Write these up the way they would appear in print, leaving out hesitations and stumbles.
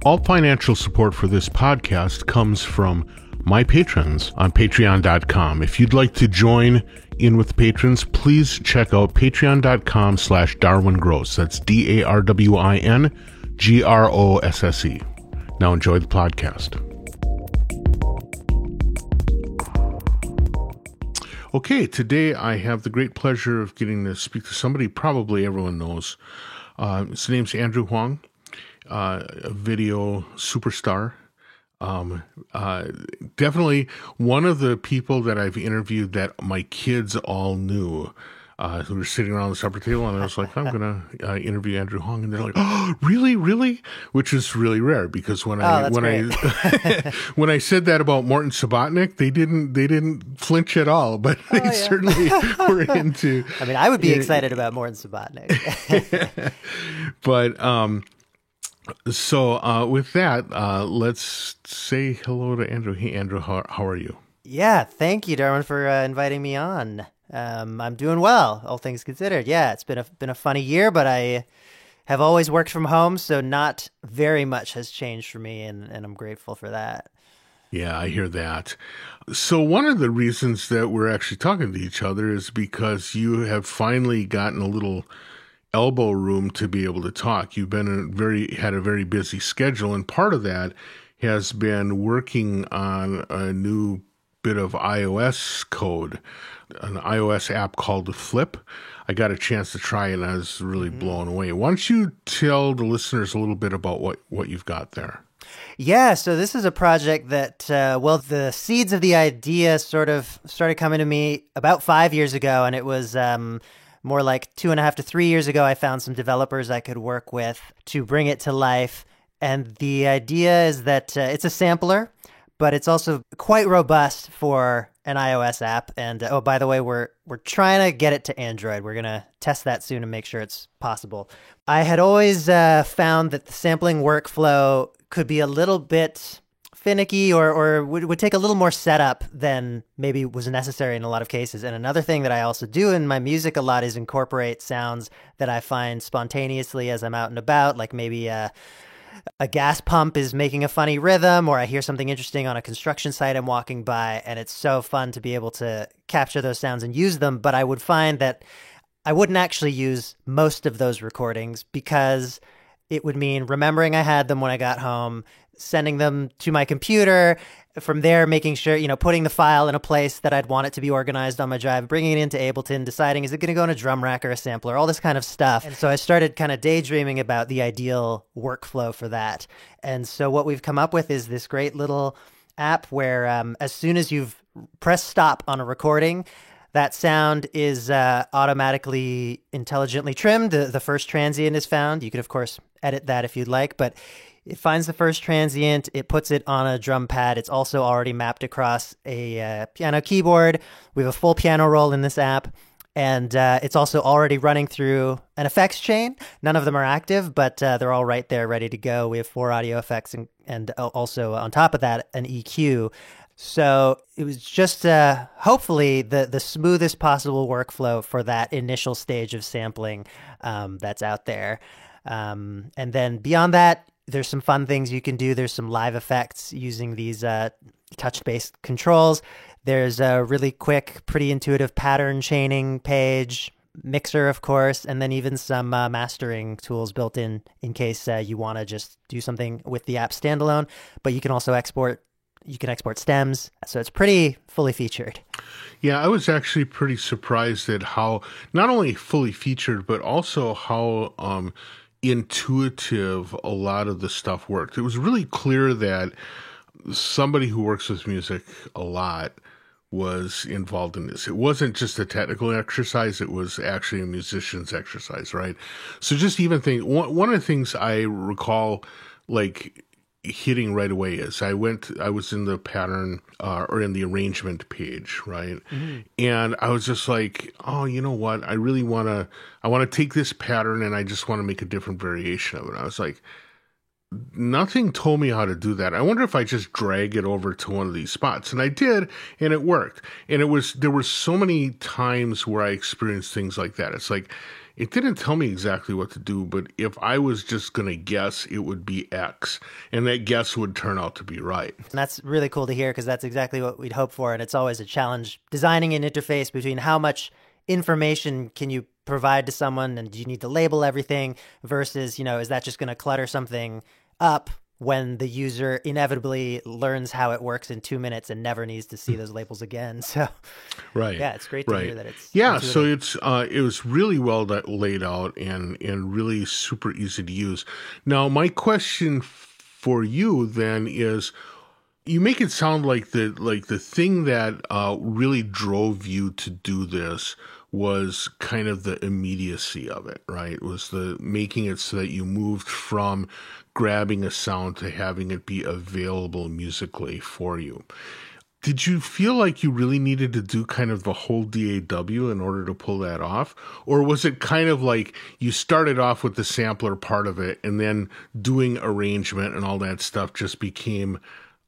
All financial support for this podcast comes from my patrons on patreon.com. If you'd like to join in with patrons, please check out patreon.com/Darwin Grosse. That's DARWINGROSSE. Now enjoy the podcast. Okay, today I have the great pleasure of getting to speak to somebody probably everyone knows. His name's Andrew Huang, a video superstar. Definitely one of the people that I've interviewed that my kids all knew. Who were sitting around the supper table, and I was like, I'm going to interview Andrew Huang, and they're like, oh, really? Which is really rare, because when I when I said that about Morton Subotnick, they didn't flinch at all, but they certainly were into. I mean, I would be excited about Morton Subotnick. But so with that, let's say hello to Andrew. Hey, Andrew, how are you? Yeah, thank you, Darwin, for inviting me on. I'm doing well, all things considered. Yeah, it's been a funny year, but I have always worked from home, so not very much has changed for me, and I'm grateful for that. Yeah, I hear that. So one of the reasons that we're actually talking to each other is because you have finally gotten a little elbow room to be able to talk. You've been had a very busy schedule, and part of that has been working on a new bit of iOS code, an iOS app called Flip. I got a chance to try it, and I was really blown away. Why don't you tell the listeners a little bit about what you've got there? Yeah, so this is a project that, the seeds of the idea sort of started coming to me about 5 years ago, and it was more like 2.5 to 3 years ago. I found some developers I could work with to bring it to life, and the idea is that it's a sampler, but it's also quite robust for an iOS app. And oh, by the way, we're trying to get it to Android. We're going to test that soon and make sure it's possible. I had always found that the sampling workflow could be a little bit finicky or would take a little more setup than maybe was necessary in a lot of cases. And another thing that I also do in my music a lot is incorporate sounds that I find spontaneously as I'm out and about, like maybe a gas pump is making a funny rhythm, or I hear something interesting on a construction site I'm walking by, and it's so fun to be able to capture those sounds and use them. But I would find that I wouldn't actually use most of those recordings because it would mean remembering I had them when I got home, sending them to my computer, from there making sure, putting the file in a place that I'd want it to be organized on my drive, bringing it into Ableton, deciding is it going to go in a drum rack or a sampler, all this kind of stuff. And so I started kind of daydreaming about the ideal workflow for that. And so what we've come up with is this great little app where as soon as you've pressed stop on a recording, that sound is automatically intelligently trimmed. The first transient is found. You can, of course, edit that if you'd like, but it finds the first transient, it puts it on a drum pad. It's also already mapped across a piano keyboard. We have a full piano roll in this app, and it's also already running through an effects chain. None of them are active, but they're all right there ready to go. We have 4 audio effects and also on top of that, an EQ. So it was just hopefully the smoothest possible workflow for that initial stage of sampling that's out there. And then beyond that, there's some fun things you can do. There's some live effects using these touch-based controls. There's a really quick, pretty intuitive pattern chaining page, mixer, of course, and then even some mastering tools built in case you want to just do something with the app standalone. But you can also export. You can export stems, so it's pretty fully featured. Yeah, I was actually pretty surprised at how not only fully featured, but also how intuitive a lot of the stuff worked. It was really clear that somebody who works with music a lot was involved in this. It wasn't just a technical exercise, it was actually a musician's exercise, right? So just even think, one of the things I recall like hitting right away is I was in the pattern or in the arrangement page, right? Mm-hmm. And I was just like, oh, you know what? I want to take this pattern and I just want to make a different variation of it. I was like, nothing told me how to do that. I wonder if I just drag it over to one of these spots. And I did, and it worked. And there were so many times where I experienced things like that. It's like, it didn't tell me exactly what to do, but if I was just going to guess, it would be X. And that guess would turn out to be right. And that's really cool to hear because that's exactly what we'd hope for. And it's always a challenge designing an interface between how much information can you provide to someone and do you need to label everything versus, is that just going to clutter something up when the user inevitably learns how it works in 2 minutes and never needs to see those labels again. So, right. Yeah, it's great to hear that it's So it was really well laid out and really super easy to use. Now, my question for you then is, you make it sound like the thing that really drove you to do this was kind of the immediacy of it, right? It was the making it so that you moved from grabbing a sound to having it be available musically for you. Did you feel like you really needed to do kind of the whole DAW in order to pull that off? Or was it kind of like you started off with the sampler part of it and then doing arrangement and all that stuff just became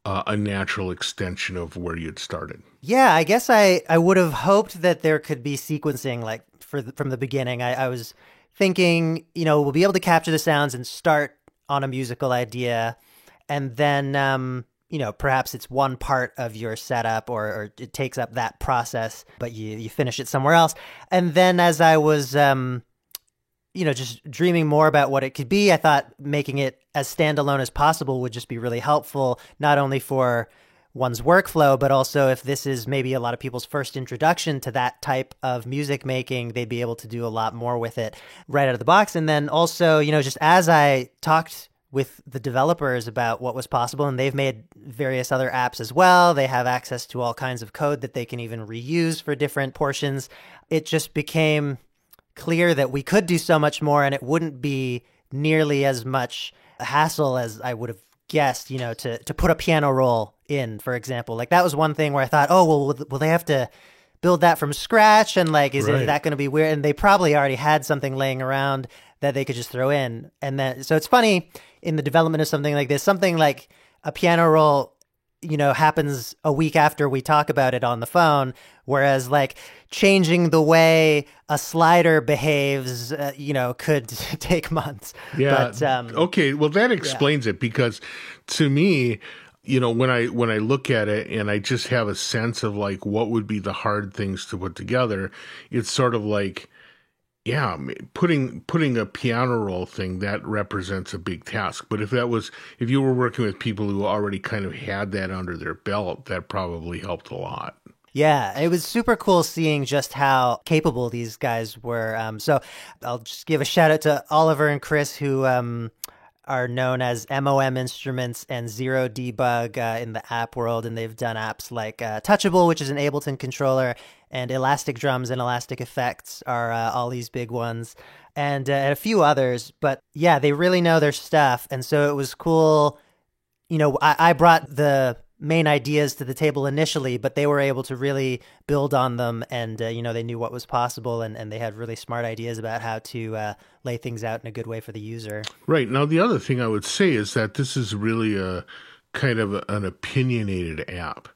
a natural extension of where you'd started? Yeah, I guess I would have hoped that there could be sequencing like from the beginning. I was thinking, we'll be able to capture the sounds and start on a musical idea. And then, perhaps it's one part of your setup or it takes up that process, but you finish it somewhere else. And then as I was, just dreaming more about what it could be, I thought making it as standalone as possible would just be really helpful, not only for one's workflow, but also if this is maybe a lot of people's first introduction to that type of music making, they'd be able to do a lot more with it right out of the box. And then also, just as I talked with the developers about what was possible, and they've made various other apps as well, they have access to all kinds of code that they can even reuse for different portions. It just became clear that we could do so much more and it wouldn't be nearly as much a hassle as I would have guessed, to put a piano roll in, for example. Like that was one thing where I thought, oh, well, will they have to build that from scratch? And like, is that going to be weird? And they probably already had something laying around that they could just throw in. And then, so it's funny in the development of something like this, something like a piano roll, happens a week after we talk about it on the phone. Whereas like changing the way a slider behaves, could take months. Yeah. But, okay. Well, that explains it because to me, when I look at it and I just have a sense of like what would be the hard things to put together, it's sort of like, yeah, putting a piano roll thing, that represents a big task. But if you were working with people who already kind of had that under their belt, that probably helped a lot. Yeah, it was super cool seeing just how capable these guys were. So I'll just give a shout out to Oliver and Chris, who are known as MOM Instruments and Zero Debug in the app world. And they've done apps like Touchable, which is an Ableton controller, and Elastic Drums and Elastic Effects are all these big ones, and a few others. But yeah, they really know their stuff. And so it was cool. I brought the main ideas to the table initially, but they were able to really build on them. And, they knew what was possible and they had really smart ideas about how to lay things out in a good way for the user. Right. Now, the other thing I would say is that this is really a kind of an opinionated app,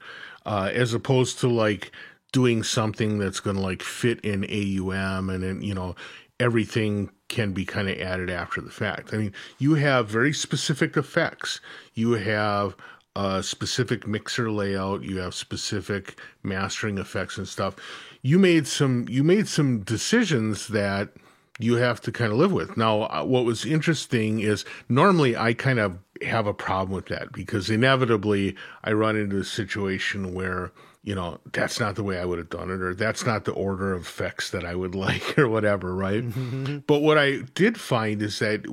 as opposed to like doing something that's going to like fit in AUM and then, everything can be kind of added after the fact. I mean, you have very specific effects. You have a specific mixer layout. You have specific mastering effects and stuff. You made some decisions that you have to kind of live with. Now, what was interesting is normally I kind of have a problem with that because inevitably I run into a situation where, that's not the way I would have done it, or that's not the order of effects that I would like, or whatever, right? Mm-hmm. But what I did find is that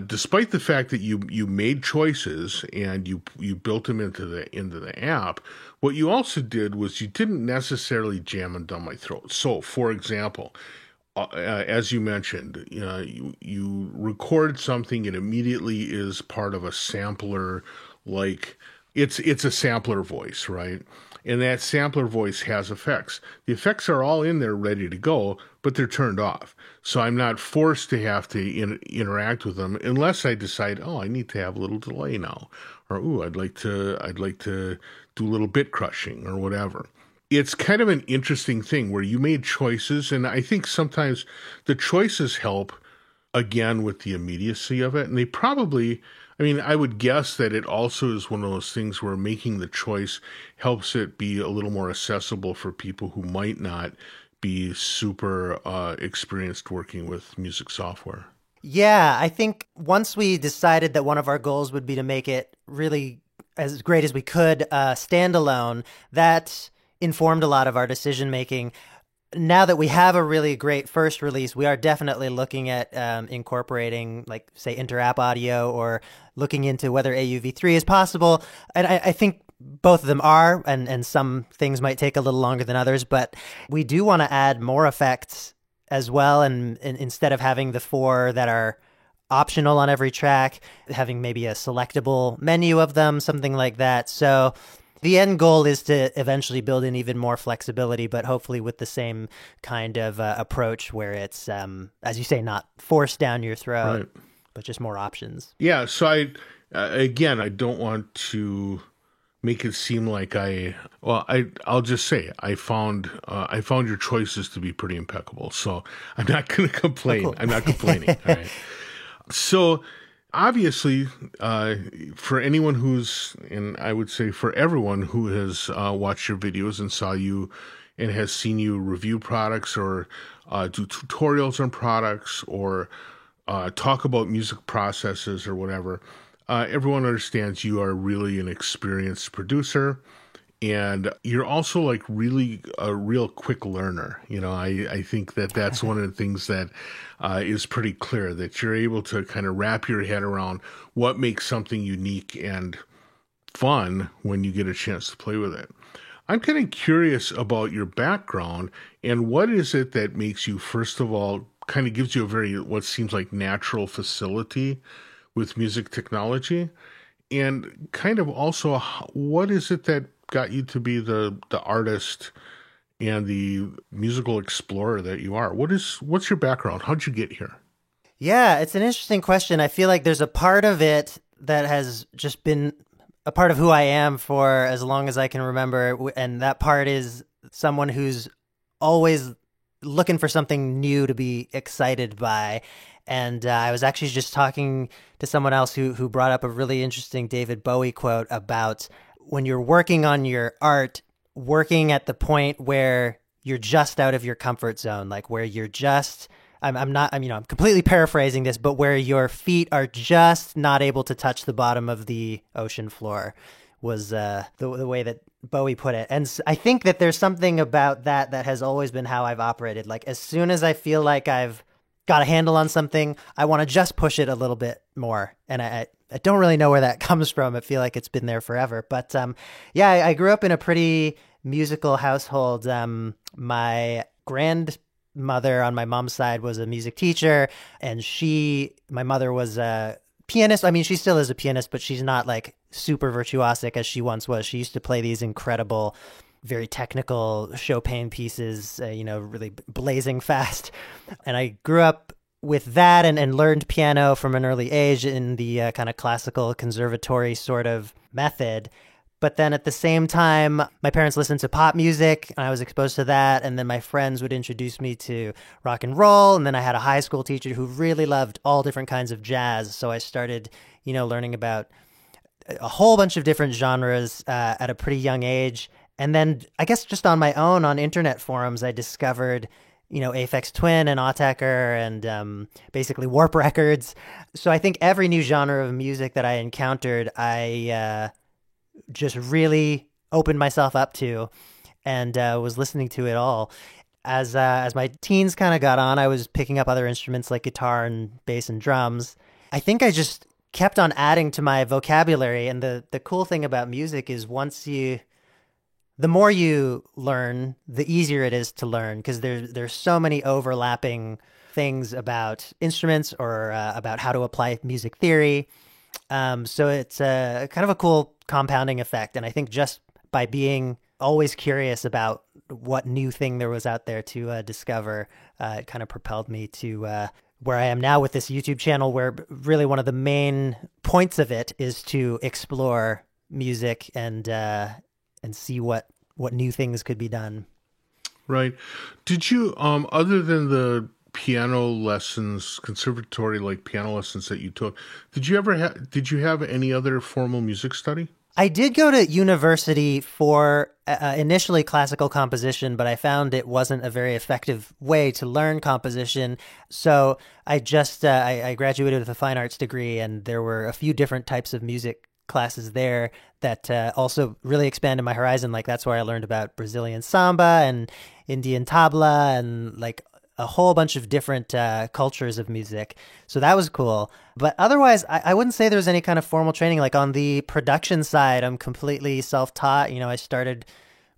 despite the fact that you made choices and you built them into the app, what you also did was you didn't necessarily jam them down my throat. So, for example, as you mentioned, you record something, it immediately is part of a sampler, like it's a sampler voice, right? And that sampler voice has effects. The effects are all in there ready to go, but they're turned off. So I'm not forced to have to interact with them unless I decide, oh, I need to have a little delay now. Or, ooh, I'd like to do a little bit crushing or whatever. It's kind of an interesting thing where you made choices, and I think sometimes the choices help, again, with the immediacy of it. And they probably, I mean, I would guess that it also is one of those things where making the choice helps it be a little more accessible for people who might not be super experienced working with music software. Yeah, I think once we decided that one of our goals would be to make it really as great as we could standalone, that informed a lot of our decision making. Now that we have a really great first release, we are definitely looking at incorporating, like, say, inter-app audio, or looking into whether AUV3 is possible. And I think both of them are, and some things might take a little longer than others, but we do want to add more effects as well. And instead of having the 4 that are optional on every track, having maybe a selectable menu of them, something like that. So the end goal is to eventually build in even more flexibility, but hopefully with the same kind of approach where it's, as you say, not forced down your throat, right, but just more options. Yeah. So I don't want to make it seem like I'll just say I found your choices to be pretty impeccable. So I'm not going to complain. Oh, cool. I'm not complaining. All right. So obviously, for anyone and I would say for everyone who has watched your videos and saw you and has seen you review products or do tutorials on products or talk about music processes or whatever, everyone understands you are really an experienced producer. And you're also like really a real quick learner. You know, I think that's one of the things that is pretty clear, that you're able to kind of wrap your head around what makes something unique and fun when you get a chance to play with it. I'm kind of curious about your background and what is it that makes you, first of all, kind of gives you a very, what seems like natural facility with music technology, and kind of also what is it that got you to be the artist and the musical explorer that you are? What's your background? How'd you get here? Yeah, it's an interesting question. I feel like there's a part of it that has just been a part of who I am for as long as I can remember. And that part is someone who's always looking for something new to be excited by. And I was actually just talking to someone else who brought up a really interesting David Bowie quote about when you're working on your art, working at the point where you're just out of your comfort zone, like where you're just, I'm completely paraphrasing this, but where your feet are just not able to touch the bottom of the ocean floor was the way that Bowie put it. And I think that there's something about that has always been how I've operated. Like as soon as I feel like I've got a handle on something, I want to just push it a little bit more. And I don't really know where that comes from. I feel like it's been there forever. But I grew up in a pretty musical household. My grandmother on my mom's side was a music teacher, and my mother was a pianist. I mean, she still is a pianist, but she's not like super virtuosic as she once was. She used to play these incredible, very technical Chopin pieces, really blazing fast. And I grew up with that and learned piano from an early age in the kind of classical conservatory sort of method. But then at the same time, my parents listened to pop music and I was exposed to that. And then my friends would introduce me to rock and roll. And then I had a high school teacher who really loved all different kinds of jazz. So I started, learning about a whole bunch of different genres at a pretty young age. And then I guess just on my own, on internet forums, I discovered Aphex Twin and Autechre and basically Warp Records. So I think every new genre of music that I encountered, I just really opened myself up to and was listening to it all. As my teens kind of got on, I was picking up other instruments like guitar and bass and drums. I think I just kept on adding to my vocabulary. And the cool thing about music is the more you learn, the easier it is to learn, because there's so many overlapping things about instruments or about how to apply music theory. So it's kind of a cool compounding effect. And I think just by being always curious about what new thing there was out there to discover. It kind of propelled me to where I am now with this YouTube channel, where really one of the main points of it is to explore music and see what new things could be done. Right. Did you, other than the piano lessons, conservatory like piano lessons that you took, did you have any other formal music study? I did go to university for initially classical composition, but I found it wasn't a very effective way to learn composition. So I just I graduated with a fine arts degree, and there were a few different types of music classes there that also really expanded my horizon. Like that's where I learned about Brazilian samba and Indian tabla and like a whole bunch of different cultures of music. So that was cool. But otherwise, I wouldn't say there's any kind of formal training. Like on the production side, I'm completely self-taught. You know, I started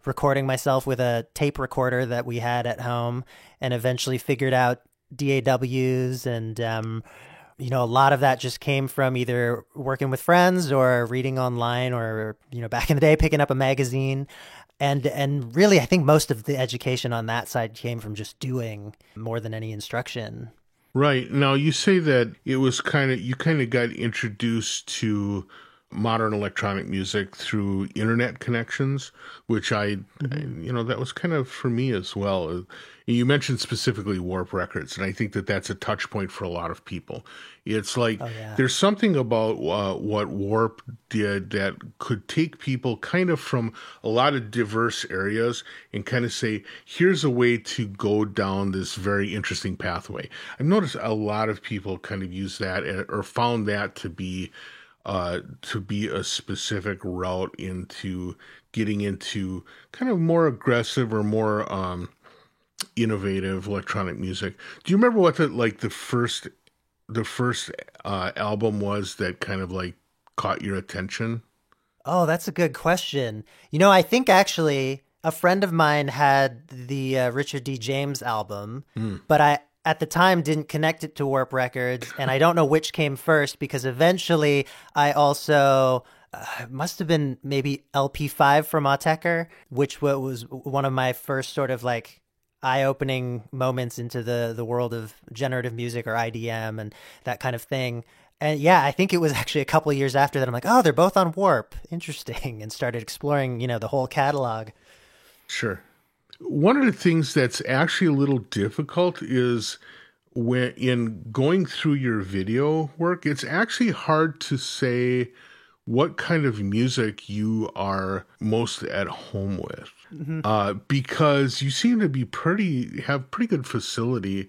recording myself with a tape recorder that we had at home and eventually figured out DAWs. And, you know, a lot of that just came from either working with friends or reading online or, you know, back in the day, picking up a magazine. And really, I think most of the education on that side came from just doing more than any instruction. Right. Now, you say that it was you kind of got introduced to modern electronic music through internet connections, which you know, that was kind of for me as well. You mentioned specifically Warp Records, and I think that that's a touch point for a lot of people. It's like there's something about what Warp did that could take people kind of from a lot of diverse areas and kind of say, here's a way to go down this very interesting pathway. I've noticed a lot of people kind of use that or found that to be a specific route into getting into kind of more aggressive or more innovative electronic music. Do you remember what the first album was that kind of like caught your attention? Oh, that's a good question. You know, I think actually a friend of mine had the Richard D. James album, but I at the time didn't connect it to Warp Records, and I don't know which came first because eventually I also must have been maybe LP5 from Autechre, which was one of my first sort of like eye-opening moments into the world of generative music or IDM and that kind of thing. And yeah, I think it was actually a couple of years after that I'm like, oh, they're both on Warp. Interesting. And started exploring, you know, the whole catalog. Sure. One of the things that's actually a little difficult is when in going through your video work, it's actually hard to say what kind of music you are most at home with, because you seem to be have pretty good facility.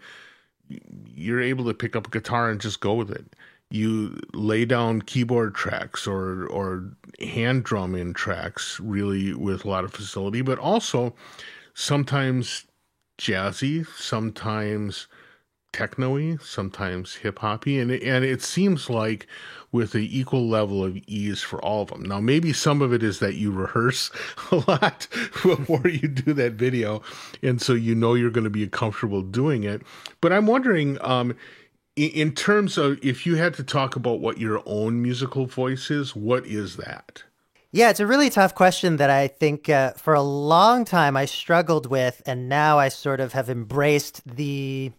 You're able to pick up a guitar and just go with it. You lay down keyboard tracks or hand drum in tracks really with a lot of facility, but also sometimes jazzy, sometimes techno-y, sometimes hip-hoppy, and it seems like with an equal level of ease for all of them. Now, maybe some of it is that you rehearse a lot before you do that video, and so you know you're going to be comfortable doing it. But I'm wondering, in terms of if you had to talk about what your own musical voice is, what is that? Yeah, it's a really tough question that I think for a long time I struggled with, and now I sort of have embraced the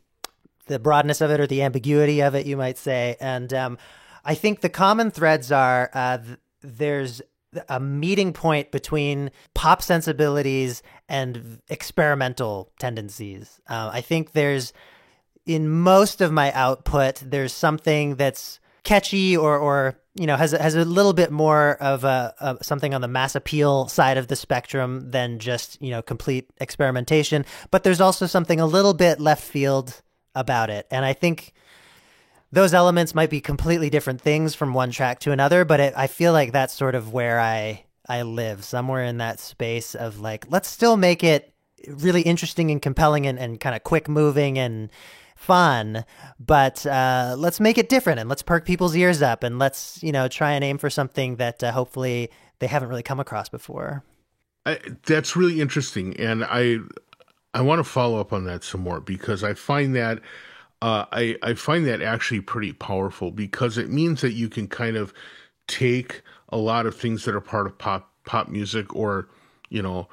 broadness of it or the ambiguity of it, you might say. And I think the common threads are there's a meeting point between pop sensibilities and experimental tendencies. I think in most of my output, there's something that's catchy or you know, has a little bit more of something on the mass appeal side of the spectrum than just, you know, complete experimentation. But there's also something a little bit left field about it. And I think those elements might be completely different things from one track to another, but I feel like that's sort of where I live, somewhere in that space of like, let's still make it really interesting and compelling and kind of quick moving and fun, but let's make it different and let's perk people's ears up and let's, you know, try and aim for something that hopefully they haven't really come across before. That's really interesting. And I want to follow up on that some more because I find that I find that actually pretty powerful because it means that you can kind of take a lot of things that are part of pop music or, you know,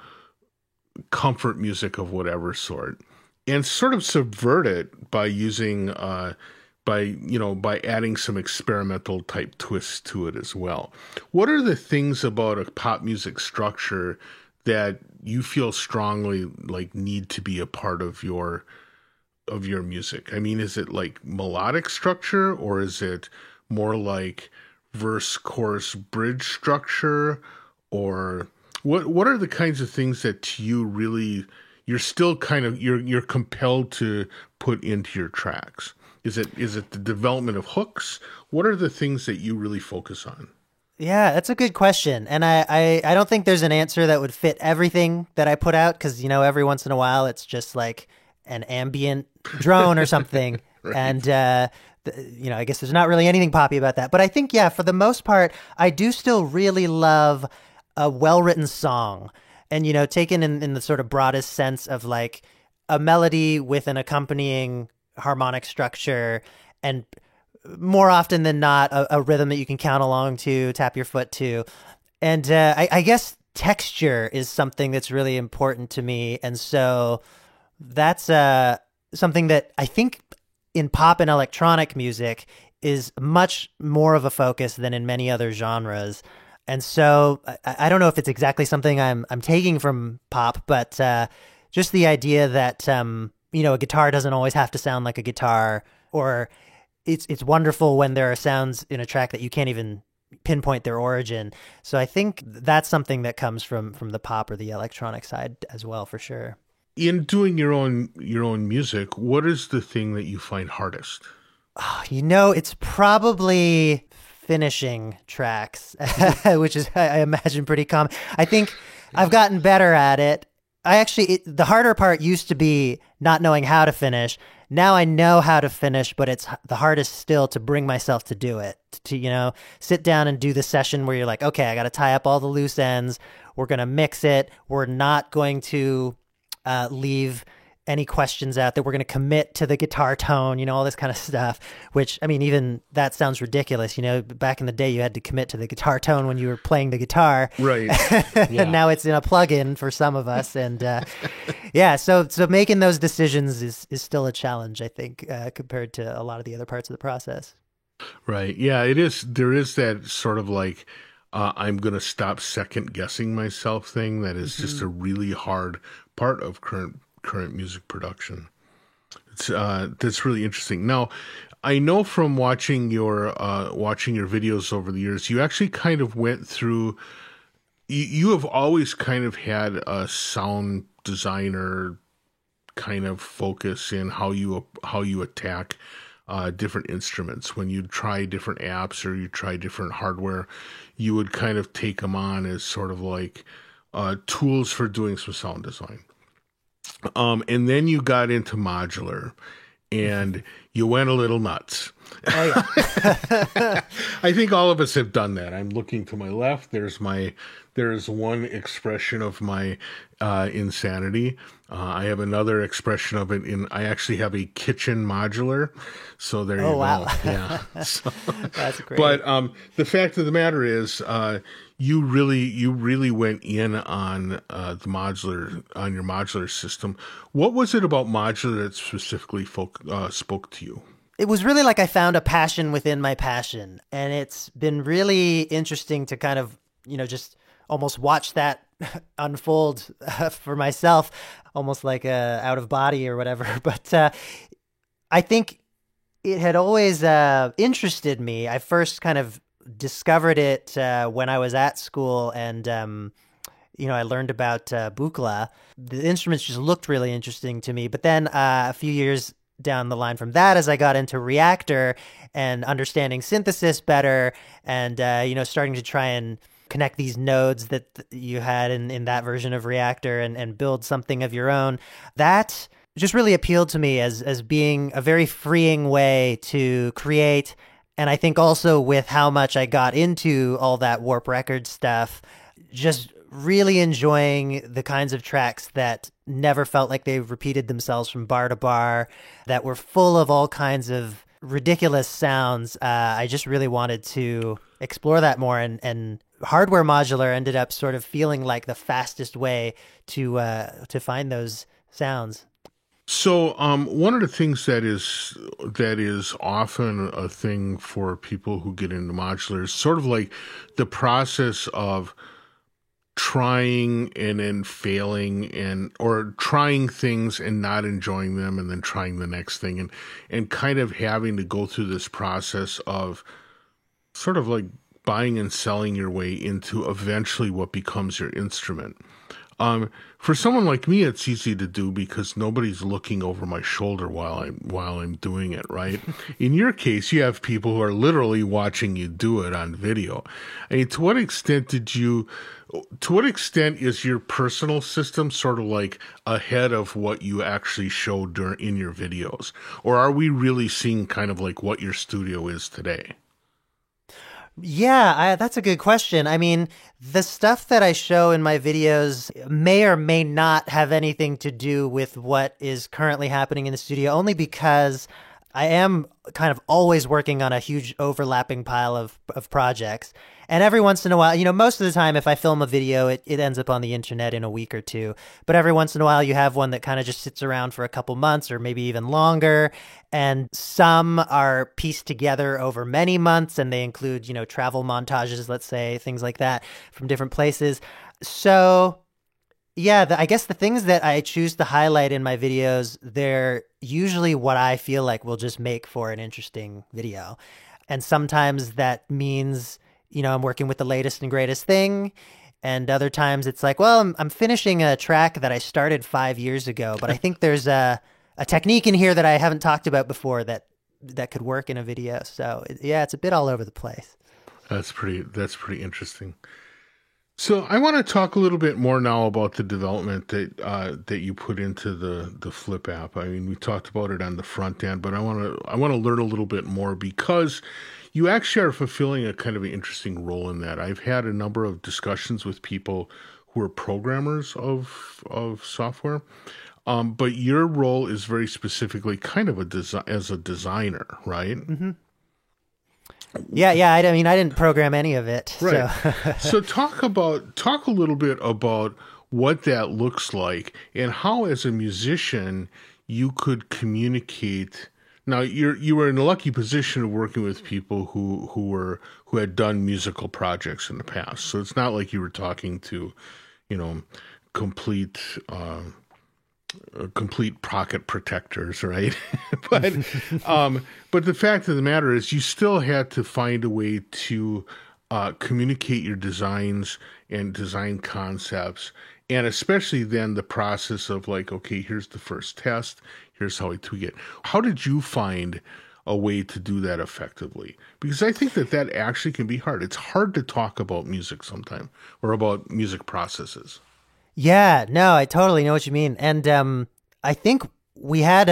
comfort music of whatever sort, and sort of subvert it by using by adding some experimental type twists to it as well. What are the things about a pop music structure that you feel strongly like need to be a part of your music? I mean, is it like melodic structure, or is it more like verse, chorus, bridge structure, or what are the kinds of things that you really you're still kind of you're compelled to put into your tracks? Is it the development of hooks? What are the things that you really focus on? Yeah, that's a good question. And I don't think there's an answer that would fit everything that I put out because, every once in a while it's just like an ambient drone or something. Right. And, I guess there's not really anything poppy about that. But I think, yeah, for the most part, I do still really love a well-written song. And, taken in the sort of broadest sense of like a melody with an accompanying harmonic structure, and more often than not a rhythm that you can count along to, tap your foot to. And I guess texture is something that's really important to me. And so that's something that I think in pop and electronic music is much more of a focus than in many other genres. And so I don't know if it's exactly something I'm taking from pop, but just the idea that a guitar doesn't always have to sound like a guitar, or it's wonderful when there are sounds in a track that you can't even pinpoint their origin. So I think that's something that comes from the pop or the electronic side as well, for sure. In doing your own music, what is the thing that you find hardest? It's probably finishing tracks, which is, I imagine, pretty common. I think I've gotten better at it. The harder part used to be not knowing how to finish. Now I know how to finish, but it's the hardest still to bring myself to do it, to, sit down and do the session where you're like, okay, I got to tie up all the loose ends. We're going to mix it. We're not going to leave any questions out, that we're going to commit to the guitar tone, all this kind of stuff, which, I mean, even that sounds ridiculous. Back in the day, you had to commit to the guitar tone when you were playing the guitar. Right. And now it's in a plug-in for some of us. And so making those decisions is still a challenge, I think, compared to a lot of the other parts of the process. Right. Yeah, it is. There is that sort of like, I'm going to stop second guessing myself thing that is just a really hard part of current music production. It's that's really interesting. Now, I know from watching your videos over the years, you actually kind of went through. You have always kind of had a sound designer kind of focus in how you attack different instruments. When you try different apps or you try different hardware, you would kind of take them on as sort of like tools for doing some sound design. And then you got into modular, and you went a little nuts. Oh, yeah. I think all of us have done that. I'm looking to my left. There's one expression of my insanity. I have another expression of it I actually have a kitchen modular. So there you go. Wow. Yeah. So, that's great. But the fact of the matter is, you really went in on your modular system. What was it about modular that specifically spoke to you? It was really like I found a passion within my passion, and it's been really interesting to kind of, just almost watch that unfold for myself, almost like out of body or whatever. But I think it had always interested me. I first kind of discovered it when I was at school, and I learned about Buchla. The instruments just looked really interesting to me. But then a few years down the line from that, as I got into Reaktor and understanding synthesis better, and starting to try and connect these nodes that you had in that version of Reaktor and build something of your own, that just really appealed to me as being a very freeing way to create. And I think also with how much I got into all that Warp Records stuff, just really enjoying the kinds of tracks that never felt like they repeated themselves from bar to bar, that were full of all kinds of ridiculous sounds. I just really wanted to explore that more and hardware modular ended up sort of feeling like the fastest way to find those sounds. So, one of the things that is often a thing for people who get into modular is sort of like the process of trying and then failing, or trying things and not enjoying them, and then trying the next thing, and kind of having to go through this process of sort of like buying and selling your way into eventually what becomes your instrument. For someone like me, it's easy to do because nobody's looking over my shoulder while I'm doing it, right? In your case, you have people who are literally watching you do it on video. I mean, to what extent is your personal system sort of like ahead of what you actually show in your videos? Or are we really seeing kind of like what your studio is today? Yeah, that's a good question. I mean, the stuff that I show in my videos may or may not have anything to do with what is currently happening in the studio, only because I am kind of always working on a huge overlapping pile of projects. And every once in a while, most of the time, if I film a video, it ends up on the internet in a week or two. But every once in a while, you have one that kind of just sits around for a couple months or maybe even longer. And some are pieced together over many months, and they include, travel montages, let's say, things like that from different places. So yeah, I guess the things that I choose to highlight in my videos, they're usually what I feel like will just make for an interesting video. And sometimes that means, I'm working with the latest and greatest thing. And other times it's like, well, I'm finishing a track that I started 5 years ago, but I think there's a technique in here that I haven't talked about before that could work in a video. So yeah, it's a bit all over the place. That's pretty interesting. So I want to talk a little bit more now about the development that you put into the Flip app. I mean, we talked about it on the front end, but I want to learn a little bit more, because you actually are fulfilling a kind of an interesting role in that. I've had a number of discussions with people who are programmers of software, but your role is very specifically kind of as a designer, right? Mm-hmm. Yeah. I mean, I didn't program any of it. Right. So talk a little bit about what that looks like and how, as a musician, you could communicate. Now, you were in a lucky position of working with people who had done musical projects in the past. So it's not like you were talking to, complete pocket protectors, right? But the fact of the matter is, you still had to find a way to communicate your designs and design concepts, and especially then the process of like, okay, here's the first test, here's how I tweak it. How did you find a way to do that effectively? Because I think that actually can be hard. It's hard to talk about music sometimes, or about music processes. Yeah, no, I totally know what you mean. And I think we had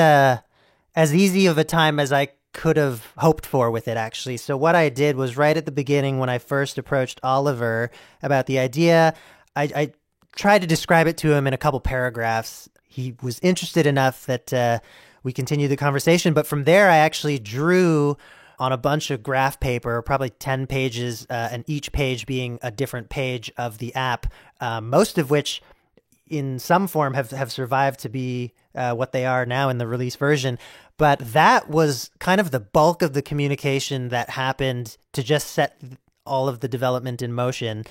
as easy of a time as I could have hoped for with it, actually. So what I did was, right at the beginning, when I first approached Oliver about the idea, I tried to describe it to him in a couple paragraphs. He was interested enough that we continued the conversation. But from there, I actually drew on a bunch of graph paper, probably 10 pages, and each page being a different page of the app, most of which in some form have survived to be what they are now in the release version. But that was kind of the bulk of the communication that happened to just set all of the development in motion.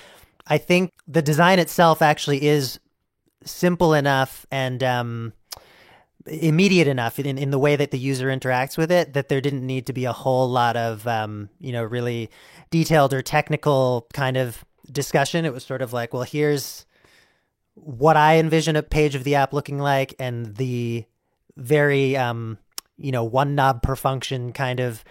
I think the design itself actually is simple enough and immediate enough in the way that the user interacts with it, that there didn't need to be a whole lot of, really detailed or technical kind of discussion. It was sort of like, well, here's what I envision a page of the app looking like, and the very, one knob per function kind of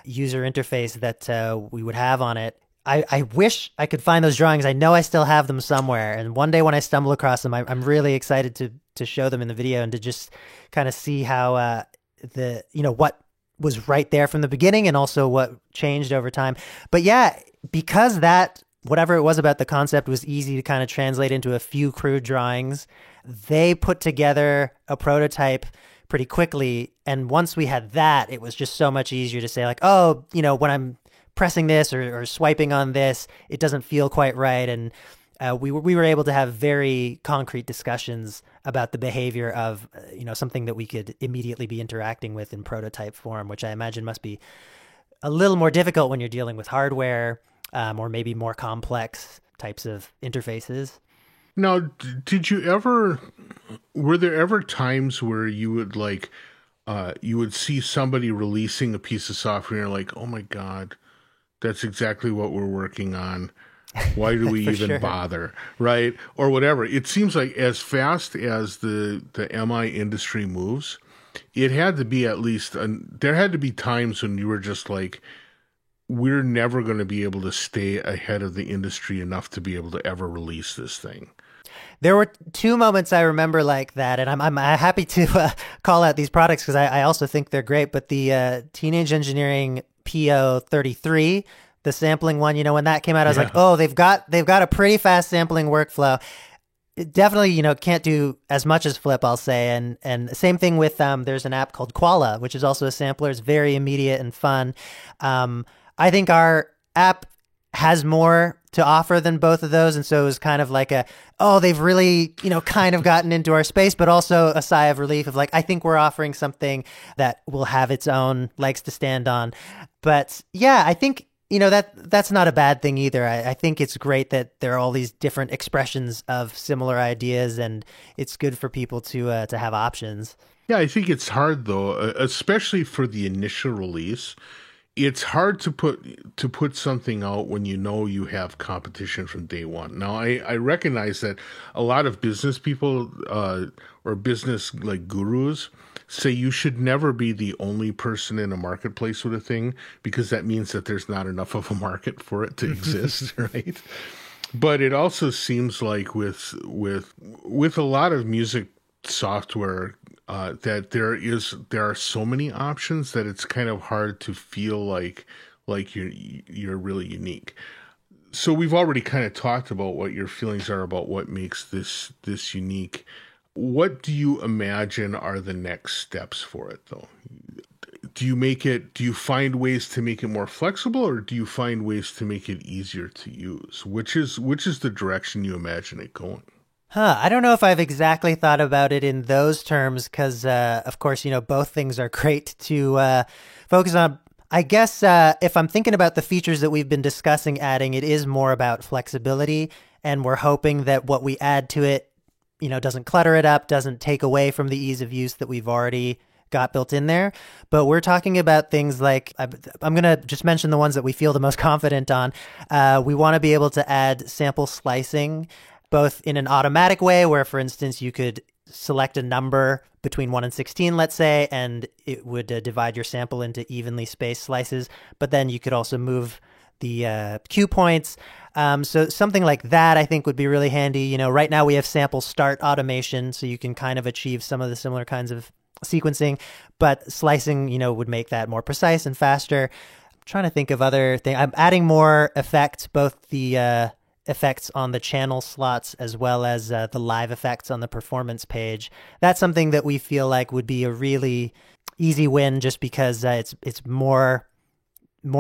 user interface that we would have on it. I wish I could find those drawings. I know I still have them somewhere. And one day when I stumble across them, I'm really excited to show them in the video and to just kind of see how what was right there from the beginning and also what changed over time. But yeah, because that, whatever it was about the concept was easy to kind of translate into a few crude drawings, they put together a prototype pretty quickly. And once we had that, it was just so much easier to say like, oh, when I'm pressing this or swiping on this, it doesn't feel quite right. And we were able to have very concrete discussions about the behavior of something that we could immediately be interacting with in prototype form, which I imagine must be a little more difficult when you're dealing with hardware or maybe more complex types of interfaces. Now, were there ever times where you would you would see somebody releasing a piece of software and you're like, oh my God, that's exactly what we're working on. Why do we even bother? Right? Or whatever. It seems like as fast as the MI industry moves, it had to be there had to be times when you were just like, we're never going to be able to stay ahead of the industry enough to be able to ever release this thing. There were two moments I remember like that, and I'm happy to call out these products because I also think they're great. But the Teenage Engineering PO33, the sampling one, when that came out, I was like, oh, they've got a pretty fast sampling workflow. It definitely, can't do as much as Flip, I'll say. And same thing with there's an app called Koala, which is also a sampler. It's very immediate and fun. I think our app has more to offer than both of those. And so it was kind of like they've really, kind of gotten into our space, but also a sigh of relief of like, I think we're offering something that will have its own legs to stand on. But yeah, I think, that's not a bad thing either. I think it's great that there are all these different expressions of similar ideas, and it's good for people to have options. Yeah, I think it's hard though, especially for the initial release. It's hard to put something out when you have competition from day one. Now, I recognize that a lot of business people or business gurus say you should never be the only person in a marketplace with a thing, because that means that there's not enough of a market for it to exist, right? But it also seems like with a lot of music software, that there are so many options that it's kind of hard to feel like you're really unique. So we've already kind of talked about what your feelings are about what makes this unique. What do you imagine are the next steps for it, though? Do you find ways to make it more flexible, or do you find ways to make it easier to use? Which is the direction you imagine it going? I don't know if I've exactly thought about it in those terms because, of course, both things are great to focus on. I guess if I'm thinking about the features that we've been discussing adding, it is more about flexibility, and we're hoping that what we add to it, doesn't clutter it up, doesn't take away from the ease of use that we've already got built in there. But we're talking about things like, I'm going to just mention the ones that we feel the most confident on. We want to be able to add sample slicing, both in an automatic way where, for instance, you could select a number between 1 and 16, let's say, and it would divide your sample into evenly spaced slices. But then you could also move the cue points. So something like that, I think, would be really handy. Right now we have sample start automation, so you can kind of achieve some of the similar kinds of sequencing, but slicing, would make that more precise and faster. I'm trying to think of other things. I'm adding more effects, both the effects on the channel slots as well as the live effects on the performance page. That's something that we feel like would be a really easy win, just because it's more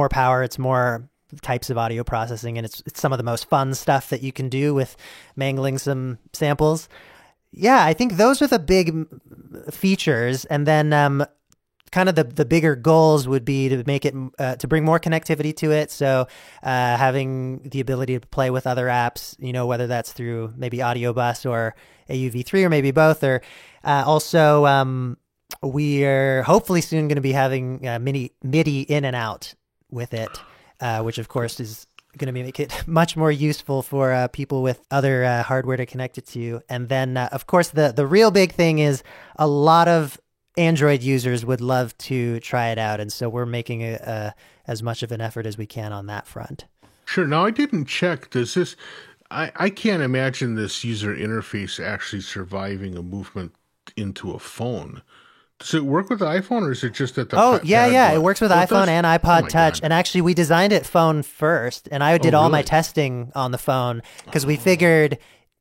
power, it's more types of audio processing, and it's some of the most fun stuff that you can do with mangling some samples. Yeah, I think those are the big features, and then kind of the bigger goals would be to make it to bring more connectivity to it. So having the ability to play with other apps, whether that's through maybe Audio Bus or AUV3 or maybe both, or also we are hopefully soon going to be having MIDI in and out with it, which of course is going to make it much more useful for people with other hardware to connect it to. And then, of course, the real big thing is a lot of Android users would love to try it out. And so we're making as much of an effort as we can on that front. Sure. Now, I didn't check. I can't imagine this user interface actually surviving a movement into a phone. Does it work with the iPhone, or is it just at the yeah. It works with iPhone and iPod Touch. And actually, we designed it phone first, and I did all my testing on the phone because we figured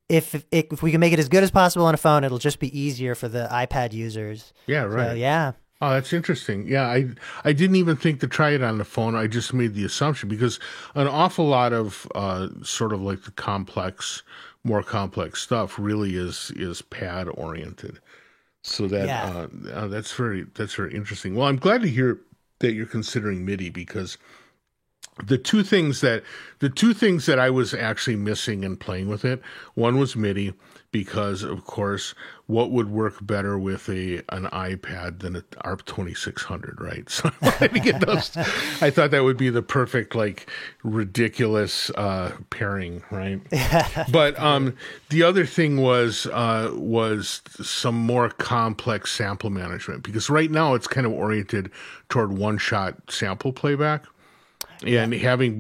if we can make it as good as possible on a phone, it'll just be easier for the iPad users. Yeah, right. So, yeah. Oh, that's interesting. Yeah, I didn't even think to try it on the phone. I just made the assumption because an awful lot of sort of like the more complex stuff really is pad oriented. So that Yeah. that's very interesting. Well, I'm glad to hear that you're considering MIDI because the two things that I was actually missing in playing with it, one was MIDI because of course what would work better with an iPad than an ARP 2600, right? So I wanted to get those. I thought that would be the perfect like ridiculous pairing, right? But the other thing was some more complex sample management because right now it's kind of oriented toward one shot sample playback Yeah. and having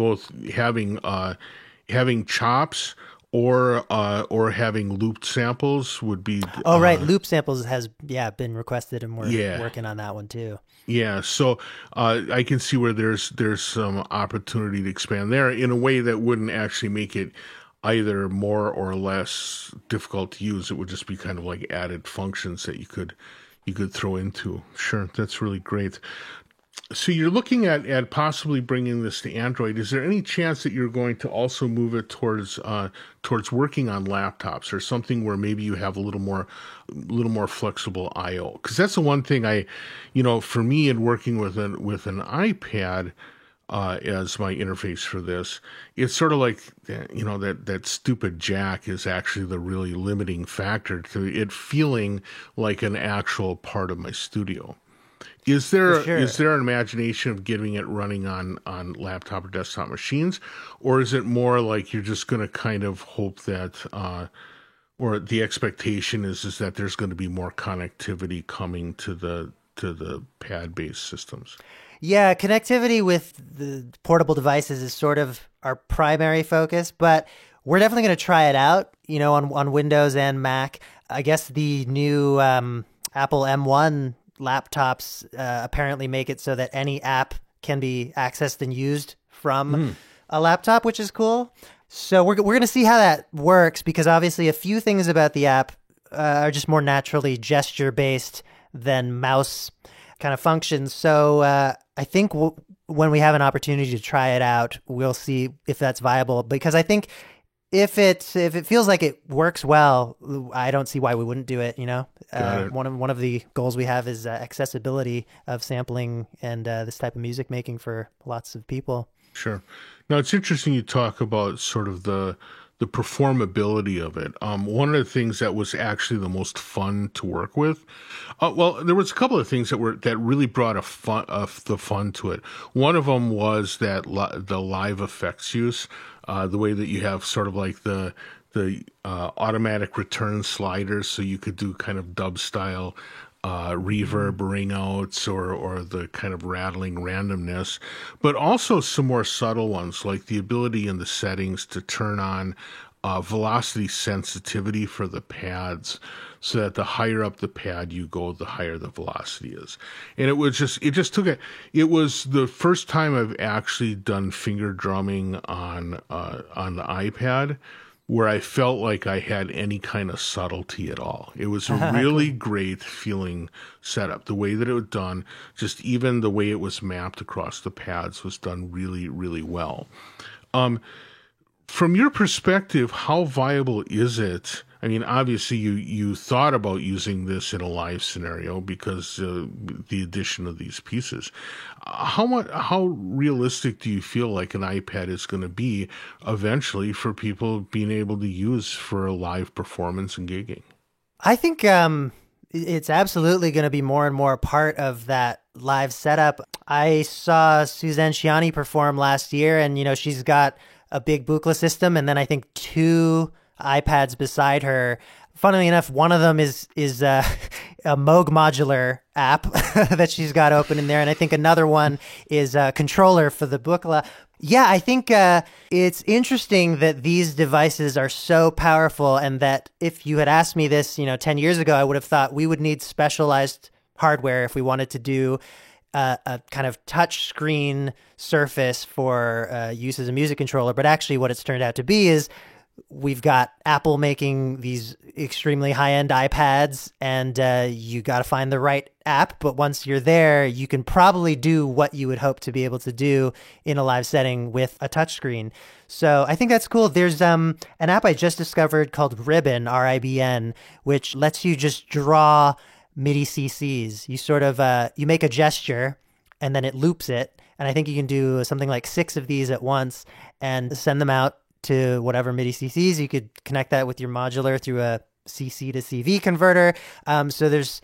chops or having looped samples would be Oh, right. Loop samples has been requested, and we're yeah. working on that one too. Yeah, so I can see where there's some opportunity to expand there in a way that wouldn't actually make it either more or less difficult to use. It would just be kind of like added functions that you could throw into. Sure, that's really great. So you're looking at possibly bringing this to Android. Is there any chance that you're going to also move it towards working on laptops or something where maybe you have a little more flexible I/O? Because that's the one thing for me in working with an iPad as my interface for this, it's sort of like that stupid jack is actually the really limiting factor to it feeling like an actual part of my studio. Is there For sure. is there an imagination of getting it running on laptop or desktop machines, or is it more like you're just going to kind of hope that, or the expectation is that there's going to be more connectivity coming to the pad-based systems? Yeah, connectivity with the portable devices is sort of our primary focus, but we're definitely going to try it out, on Windows and Mac. I guess the new Apple M1 laptops apparently make it so that any app can be accessed and used from a laptop, which is cool. So we're going to see how that works because obviously a few things about the app are just more naturally gesture based than mouse kind of functions. So I think when we have an opportunity to try it out, we'll see if that's viable because I think if it feels like it works well, I don't see why we wouldn't do it. Got it. One of the goals we have is accessibility of sampling and this type of music making for lots of people. Sure. Now it's interesting you talk about sort of the performability of it. One of the things that was actually the most fun to work with, well, there was a couple of things that really brought the fun to it. One of them was that the live effects use, the way that you have sort of like the automatic return sliders, so you could do kind of dub style reverb ring outs or the kind of rattling randomness, but also some more subtle ones like the ability in the settings to turn on velocity sensitivity for the pads so that the higher up the pad you go, the higher the velocity is. And it was the first time I've actually done finger drumming on the iPad where I felt like I had any kind of subtlety at all. It was a really great feeling setup. The way that it was done, just even the way it was mapped across the pads was done really, really well. From your perspective, how viable is it? I mean, obviously you thought about using this in a live scenario because the addition of these pieces. How realistic do you feel like an iPad is going to be eventually for people being able to use for a live performance and gigging? I think it's absolutely going to be more and more a part of that live setup. I saw Suzanne Ciani perform last year, and she's got a big Buchla system, and then I think two iPads beside her. Funnily enough, one of them is a Moog modular app that she's got open in there, and I think another one is a controller for the Buchla. Yeah, I think it's interesting that these devices are so powerful, and that if you had asked me this, 10 years ago, I would have thought we would need specialized hardware if we wanted to do a kind of touch screen surface for use as a music controller. But actually what it's turned out to be is we've got Apple making these extremely high-end iPads, and you got to find the right app. But once you're there, you can probably do what you would hope to be able to do in a live setting with a touchscreen. So I think that's cool. There's an app I just discovered called Ribbon, RIBN, which lets you just draw MIDI CCs. You sort of you make a gesture, and then it loops it. And I think you can do something like 6 of these at once and send them out to whatever MIDI CCs. You could connect that with your modular through a CC to CV converter. So there's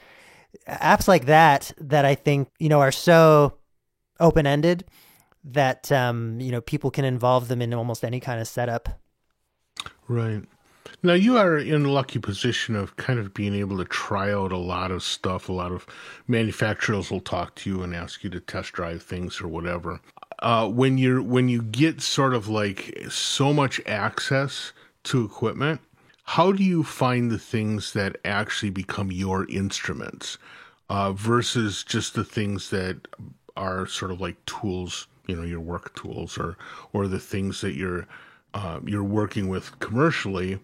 apps like that I think, are so open-ended that, people can involve them in almost any kind of setup. Right. Now, you are in the lucky position of kind of being able to try out a lot of stuff. A lot of manufacturers will talk to you and ask you to test drive things or whatever. When you get sort of like so much access to equipment, how do you find the things that actually become your instruments versus just the things that are sort of like tools, your work tools or the things that you're working with commercially?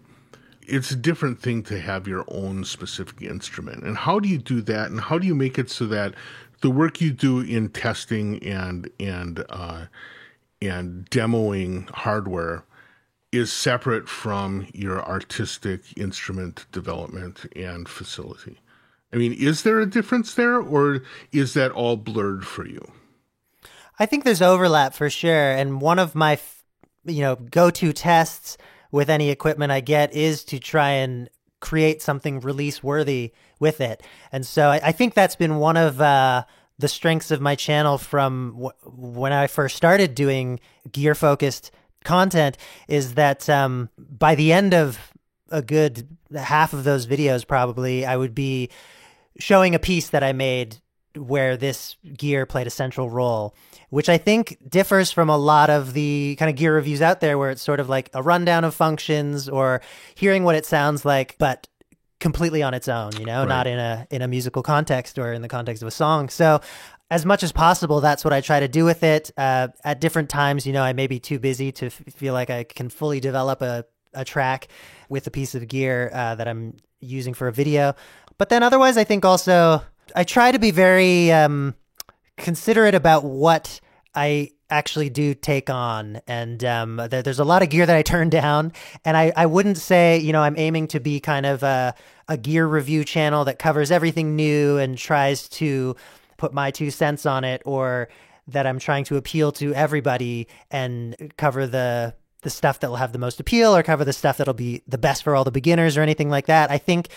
It's a different thing to have your own specific instrument. And how do you do that? And how do you make it so that the work you do in testing and demoing hardware is separate from your artistic instrument development and facility? I mean, is there a difference there, or is that all blurred for you? I think there's overlap for sure. And one of my, go-to tests with any equipment I get is to try and create something release worthy with it. And so I think that's been one of the strengths of my channel from when I first started doing gear focused content, is that by the end of a good half of those videos, probably I would be showing a piece that I made where this gear played a central role, which I think differs from a lot of the kind of gear reviews out there where it's sort of like a rundown of functions or hearing what it sounds like, but completely on its own, right. Not in a musical context or in the context of a song. So as much as possible, that's what I try to do with it. At different times, I may be too busy to feel like I can fully develop a track with a piece of gear that I'm using for a video. But then otherwise, I think also I try to be very considerate about what I actually do take on. And there's a lot of gear that I turn down. And I wouldn't say, I'm aiming to be kind of a gear review channel that covers everything new and tries to put my 2 cents on it, or that I'm trying to appeal to everybody and cover the stuff that will have the most appeal or cover the stuff that'll be the best for all the beginners or anything like that. I think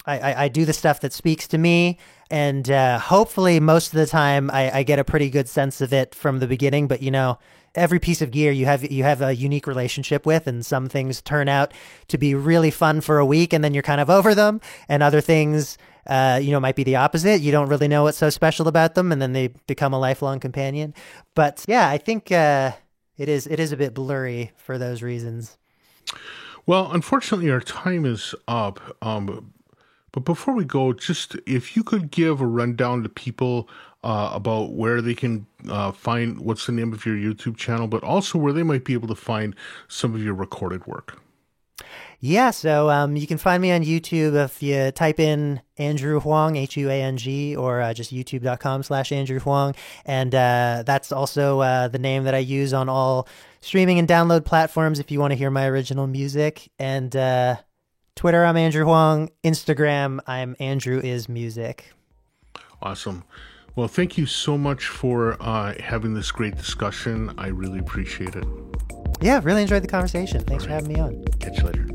I do the stuff that speaks to me, and hopefully most of the time I get a pretty good sense of it from the beginning. But every piece of gear you have a unique relationship with, and some things turn out to be really fun for a week and then you're kind of over them, and other things might be the opposite. You don't really know what's so special about them, and then they become a lifelong companion. But yeah, I think it is a bit blurry for those reasons. Well, unfortunately, our time is up. But before we go, just if you could give a rundown to people about where they can find, what's the name of your YouTube channel, but also where they might be able to find some of your recorded work. Yeah, so you can find me on YouTube if you type in Andrew Huang, Huang, or just youtube.com/Andrew Huang. And that's also the name that I use on all streaming and download platforms if you want to hear my original music. And Twitter, I'm Andrew Huang. Instagram, I'm Andrew is Music. Awesome. Well, thank you so much for having this great discussion. I really appreciate it. Yeah, really enjoyed the conversation. Thanks for having me on. Catch you later.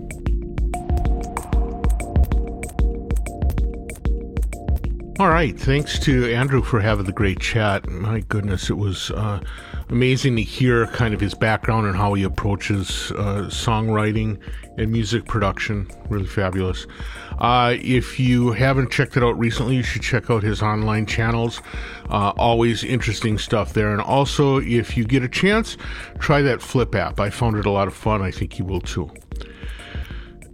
All right. Thanks to Andrew for having the great chat. My goodness, it was amazing to hear kind of his background and how he approaches songwriting and music production. Really fabulous. If you haven't checked it out recently, you should check out his online channels. Always interesting stuff there. And also, if you get a chance, try that Flip app. I found it a lot of fun. I think you will too.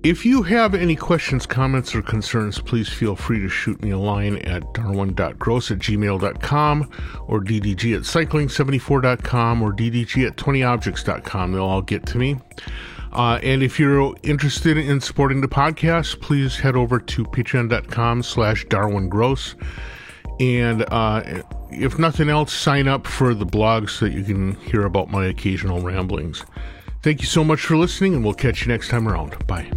If you have any questions, comments, or concerns, please feel free to shoot me a line at darwin.gross@gmail.com or ddg@cycling74.com or ddg@20objects.com. They'll all get to me. And if you're interested in supporting the podcast, please head over to patreon.com/DarwinGross. And if nothing else, sign up for the blogs so that you can hear about my occasional ramblings. Thank you so much for listening, and we'll catch you next time around. Bye.